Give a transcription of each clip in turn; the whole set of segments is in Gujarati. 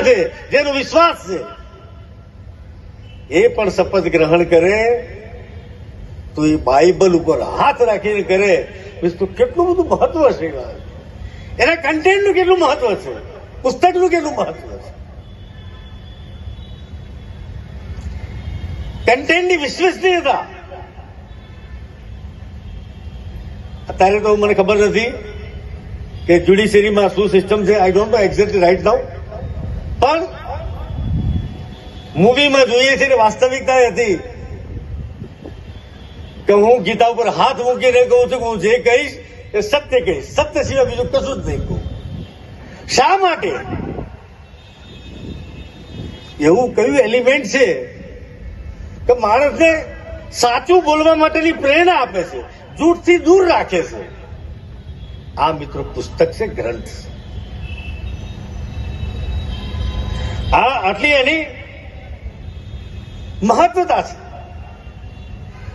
છે, જેનો વિશ્વાસ છે, એ પણ શપથ ગ્રહણ કરે તો એ બાઇબલ ઉપર હાથ રાખીને કરે તો કેટલું બધું મહત્વ છે, એના કન્ટેન્ટનું કેટલું મહત્વ છે, પુસ્તકનું કેટલું મહત્વ છે, કન્ટેન્ટની વિશ્વસનીયતા. અત્યારે તો મને ખબર નથી કે જ્યુડિશિયરીમાં શું સિસ્ટમ છે, I don't know exactly right now, પણ મૂવીમાં જોઈએ છે ને વાસ્તવિકતા હતી કે હું ગીતા ઉપર હાથ મૂકીને કહું છું કે હું જે કહીશ એ સત્ય કહીશ, સત્ય સિવાય બીજું કશું જ નહીં કહું. શા માટે? એવું કયું એલિમેન્ટ છે કે માણસને સાચું બોલવા માટેની પ્રેરણા આપે છે, જૂઠથી દૂર રાખે છે? આ મિત્રો પુસ્તક છે, ગ્રંથ. આ આટલી એની મહત્વતા છે.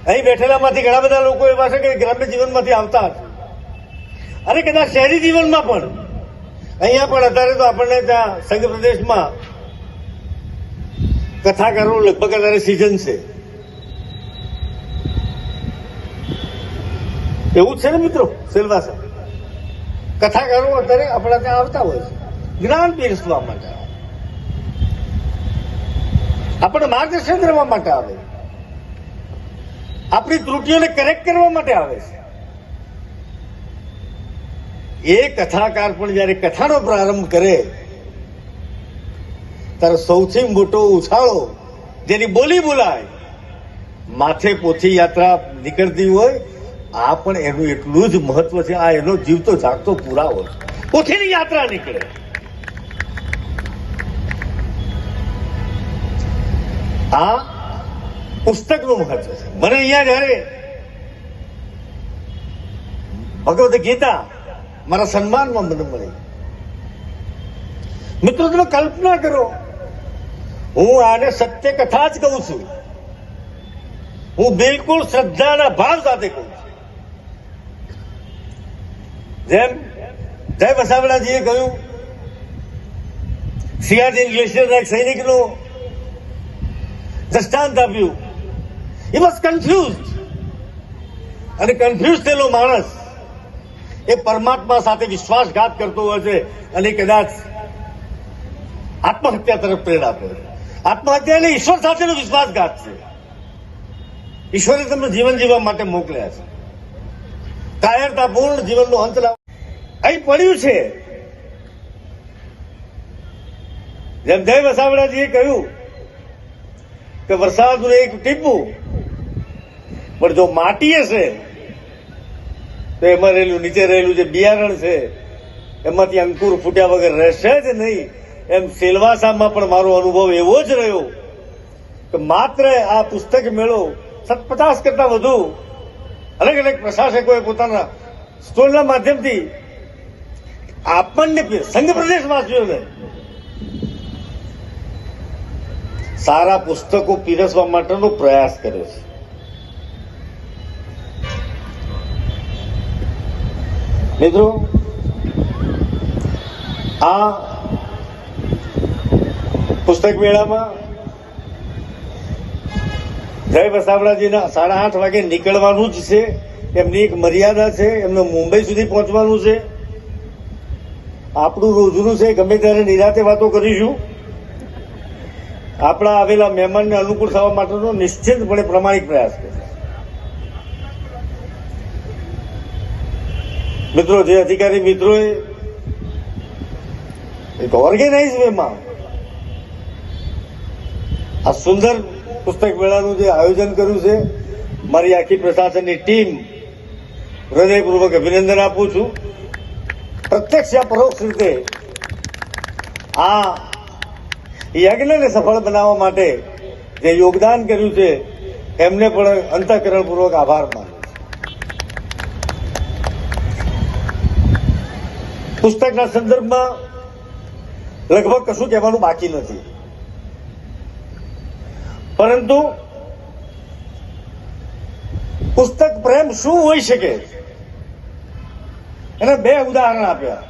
અહીં બેઠેલામાંથી ઘણા બધા લોકો એવા છે કે ગ્રામ્ય જીવનમાંથી આવતા હતા અને કદાચ શહેરી જીવનમાં પણ. અહીંયા પણ અત્યારે તો આપણને ત્યાં સંઘ પ્રદેશમાં કથાકારો લગભગ અત્યારે સિઝન છે, એવું જ છે ને મિત્રો? સેલવાસા કથાકારો અત્યારે આપણા ત્યાં આવતા હોય છે જ્ઞાન પીરસવા માટે, આપણને માર્ગદર્શન કરવા માટે આવે, આપણી ત્રુટિઓને કરેક્ટ કરવા માટે આવે છે. એ કથાકાર પણ જયારે કથાનો પ્રારંભ કરે ત્યારે સૌથી મોટો ઉછાળો જેની બોલી બોલાય, માથે પોથી યાત્રા નીકળતી હોય, આ પણ એનું એટલું જ મહત્વ છે. આ એનો જીવતો જાગતો પુરાવો છે. પોથીની યાત્રા નીકળે. આ પુસ્તકનું મહત્વ છે. મને અહીંયા જયારે ભગવદ્ ગીતા મારા સન્માનમાં મને મળી, મિત્રો તમે કલ્પના કરો, હું આને સત્ય કથા જ કહું છું, હું બિલકુલ શ્રદ્ધાના ભાવ સાથે કહું છું. જેમ જય વસાવડાજીએ કહ્યું, સિયાચીન ગ્લેશિયરના એક સૈનિકનું દ્રષ્ટાંત આપ્યું. હી વોઝ કન્ફ્યુઝડ, અને કન્ફ્યુઝ થયેલો માણસ એ પરમાત્મા સાથે વિશ્વાસઘાત કરતો હોય છે અને કદાચ આત્મહત્યા તરફ પ્રેરણા આપે. આત્મહત્યા એટલે ઈશ્વર સાથેનો વિશ્વાસઘાત છે. ઈશ્વરે તમને જીવન જીવવા માટે મોકલ્યા છે, કાયરતાપૂર્ણ જીવનનો અંત લાવ. અહીં પડ્યું છે, જેમ જય વસાવડાજીએ કહ્યું કે વરસાદનું એક ટીપું પણ જો માટી હશે તો એમાં રહેલું, નીચે રહેલું જે બિયારણ છે એમાંથી અંકુર ફૂટ્યા વગર રહેશે જ નહીં. એમ સેલવાસામાં પણ મારો અનુભવ એવો જ રહ્યો કે માત્ર આ પુસ્તક મેળો 50 કરતા વધુ અલગ અલગ પ્રશાસકોએ પોતાના સ્ટોલના માધ્યમથી આપણને સંઘ પ્રદેશવાસીઓને સારા પુસ્તકો પીરસવા માટેનો પ્રયાસ કર્યો છે. મિત્રો, આ પુસ્તક મેળામાં જય વસાવડાજીના 8:30 વાગે નીકળવાનું જ છે. એમની એક મર્યાદા છે, એમને મુંબઈ સુધી પહોંચવાનું છે. આપણું રોજનું છે, ગમે ત્યારે નિરાતે વાતો કરીશું. આપણા આવેલા મહેમાનને અનુકૂળ થવા માટેનો નિશ્ચિતપણે પ્રામાણિક પ્રયાસ કરશે. મિત્રો, જે અધિકારી મિત્રોએ એક ઓર્ગેનાઇઝ વેમાં આ સુંદર પુસ્તક મેળાનું જે આયોજન કર્યું છે, મારી આખી પ્રશાસનની ટીમ હૃદયપૂર્વક અભિનંદન આપું છું. પ્રત્યક્ષ યા પરોક્ષ રીતે આ યજ્ઞને સફળ બનાવવા માટે જે યોગદાન કર્યું છે એમને પણ અંતઃકરણપૂર્વક આભાર માનું. પુસ્તકના સંદર્ભમાં લગભગ કશું કહેવાનું બાકી નથી, પરંતુ પુસ્તક પ્રેમ શું હોઈ શકે એના 2 ઉદાહરણ આપ્યા.